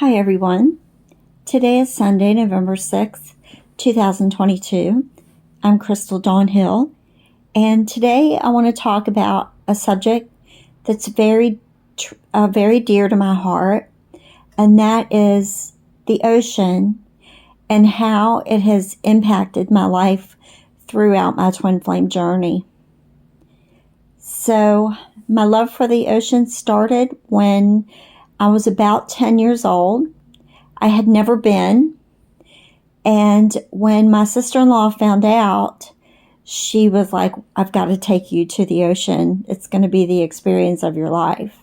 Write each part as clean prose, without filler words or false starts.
Hi everyone. Today is Sunday, November 6th, 2022. I'm Crystal Dawn Hill, and today I want to talk about a subject that's very dear to my heart, and that is the ocean and how it has impacted my life throughout my twin flame journey. So, my love for the ocean started when I was about 10 years old. I had never been, and when my sister-in-law found out, she was like, I've got to take you to the ocean. It's going to be the experience of your life.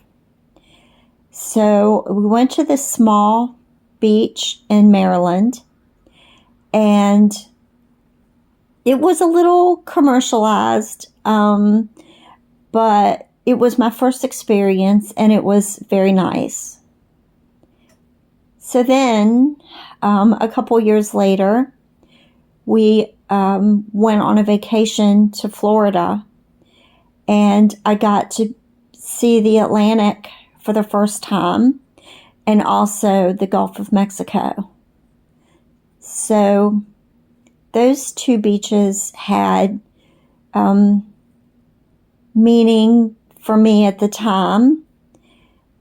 So we went to this small beach in Maryland, and it was a little commercialized, but it was my first experience, and it was very nice. So then, a couple years later, we went on a vacation to Florida, and I got to see the Atlantic for the first time, and also the Gulf of Mexico. So those two beaches had meaning for me at the time,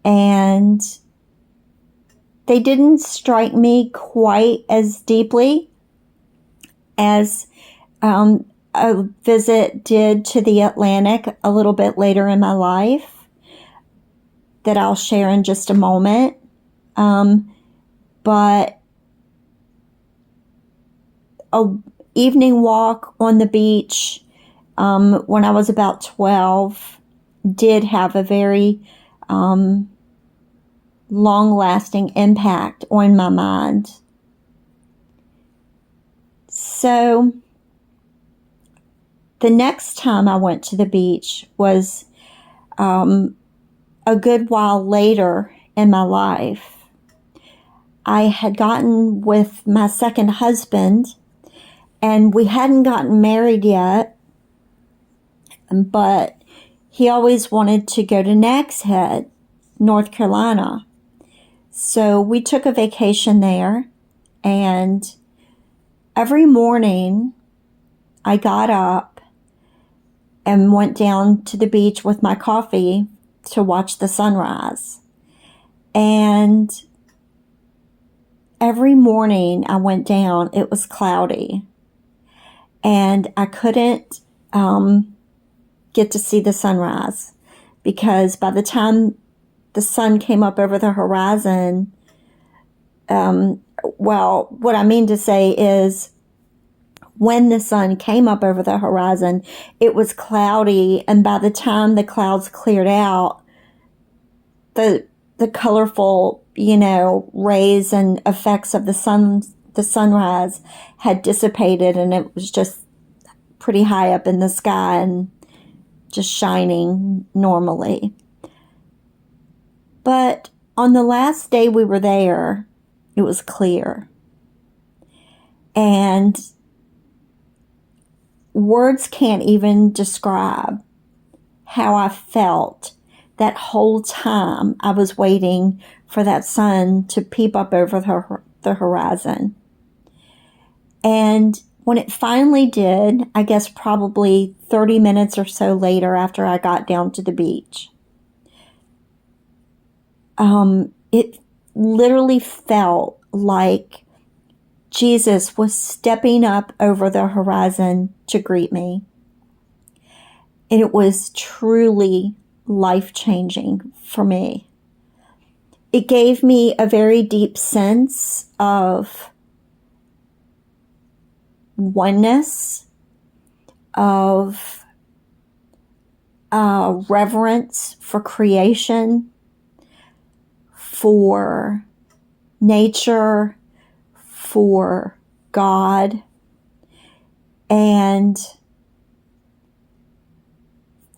and they didn't strike me quite as deeply as a visit did to the Atlantic a little bit later in my life that I'll share in just a moment. But an evening walk on the beach when I was about 12 did have a very long-lasting impact on my mind. So the next time I went to the beach was a good while later in my life. I had gotten with my second husband, and we hadn't gotten married yet, but he always wanted to go to Nags Head, North Carolina. So we took a vacation there, and every morning I got up and went down to the beach with my coffee to watch the sunrise. And every morning I went down, it was cloudy, and I couldn't get to see the sunrise, because by the time the sun came up over the horizon, what I mean to say is, when the sun came up over the horizon, it was cloudy, and by the time the clouds cleared out, the colorful, rays and effects of the sunrise had dissipated, and it was just pretty high up in the sky and just shining normally. But on the last day we were there, it was clear. And words can't even describe how I felt that whole time I was waiting for that sun to peep up over the horizon. And when it finally did, I guess probably 30 minutes or so later after I got down to the beach, it literally felt like Jesus was stepping up over the horizon to greet me. And it was truly life-changing for me. It gave me a very deep sense of oneness, of reverence for creation, for nature, for God, and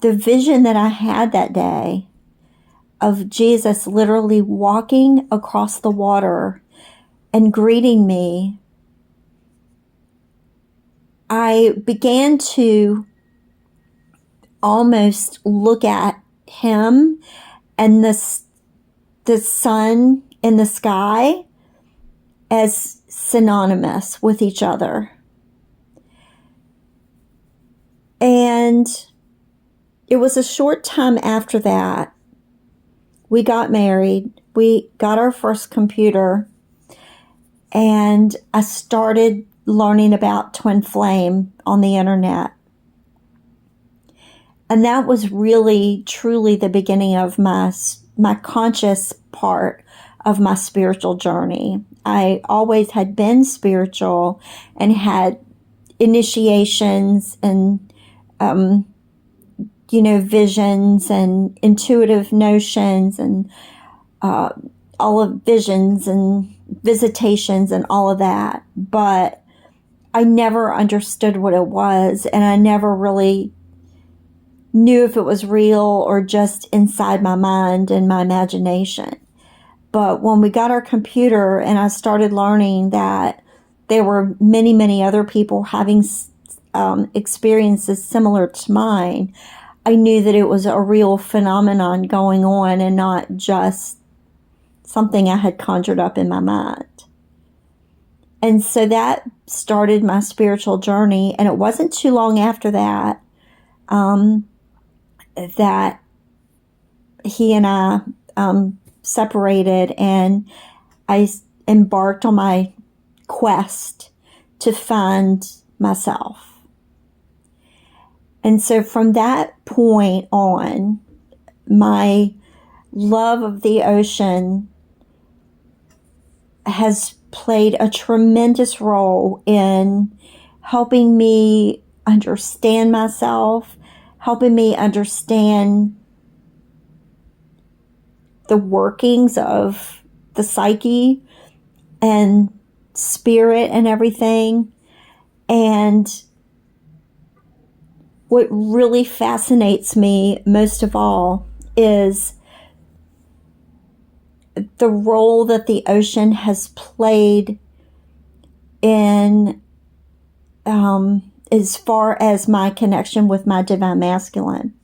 the vision that I had that day of Jesus literally walking across the water and greeting me, I began to almost look at him and the sun in the sky as synonymous with each other. And it was a short time after that, we got married, we got our first computer, and I started learning about twin flame on the internet. And that was really, truly the beginning of my conscious part of my spiritual journey. I always had been spiritual and had initiations and, visions and intuitive notions and all of visions and visitations and all of that. But I never understood what it was, and I never really knew if it was real or just inside my mind and my imagination. But when we got our computer and I started learning that there were many, many other people having experiences similar to mine, I knew that it was a real phenomenon going on and not just something I had conjured up in my mind. And so that started my spiritual journey. And it wasn't too long after that that he and I separated, and I embarked on my quest to find myself. And so from that point on, my love of the ocean has played a tremendous role in helping me understand myself, helping me understand the workings of the psyche and spirit and everything. And what really fascinates me most of all is the role that the ocean has played in as far as my connection with my divine masculine.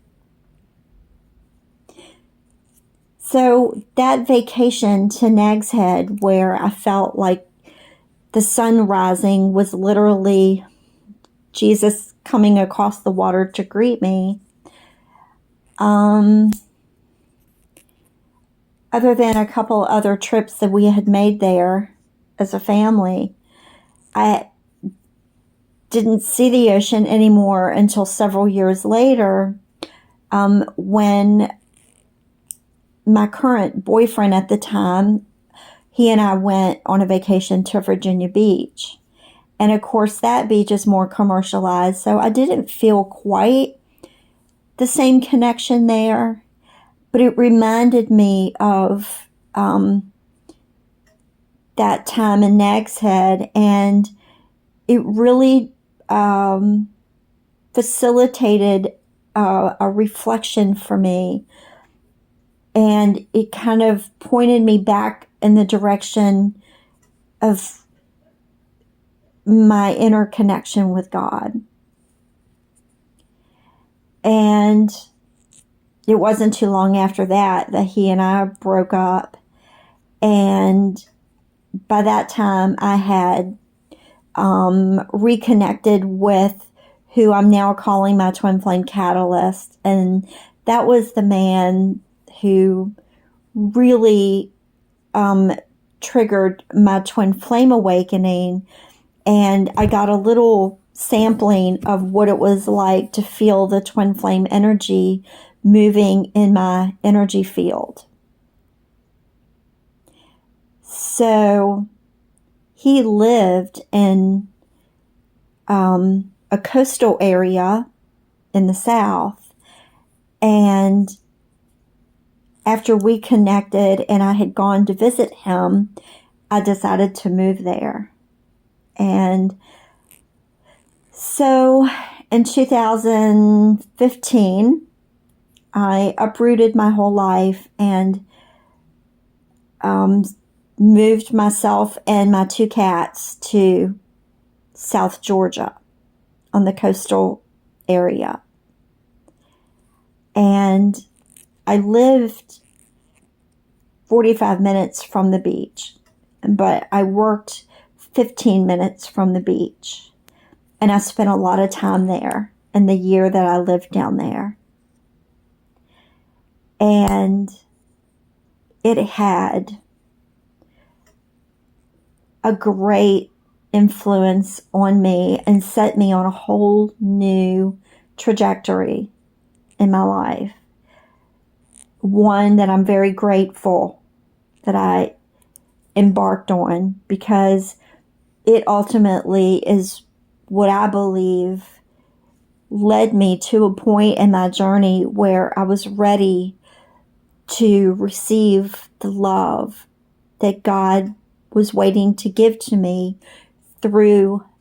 So that vacation to Nag's Head, where I felt like the sun rising was literally Jesus coming across the water to greet me, other than a couple other trips that we had made there as a family, I didn't see the ocean anymore until several years later, when my current boyfriend at the time, he and I went on a vacation to Virginia Beach. And of course, that beach is more commercialized, so I didn't feel quite the same connection there. But it reminded me of that time in Nag's Head, and it really facilitated a reflection for me. And it kind of pointed me back in the direction of my inner connection with God. And it wasn't too long after that he and I broke up. And by that time, I had reconnected with who I'm now calling my twin flame catalyst. And that was the man who really triggered my twin flame awakening. And I got a little sampling of what it was like to feel the twin flame energy moving in my energy field. So he lived in a coastal area in the South. And after we connected and I had gone to visit him, I decided to move there. And so in 2015, I uprooted my whole life and moved myself and my two cats to South Georgia on the coastal area. And I lived 45 minutes from the beach, but I worked 15 minutes from the beach. And I spent a lot of time there in the year that I lived down there. And it had a great influence on me and set me on a whole new trajectory in my life. One that I'm very grateful that I embarked on, because it ultimately is what I believe led me to a point in my journey where I was ready to receive the love that God was waiting to give to me through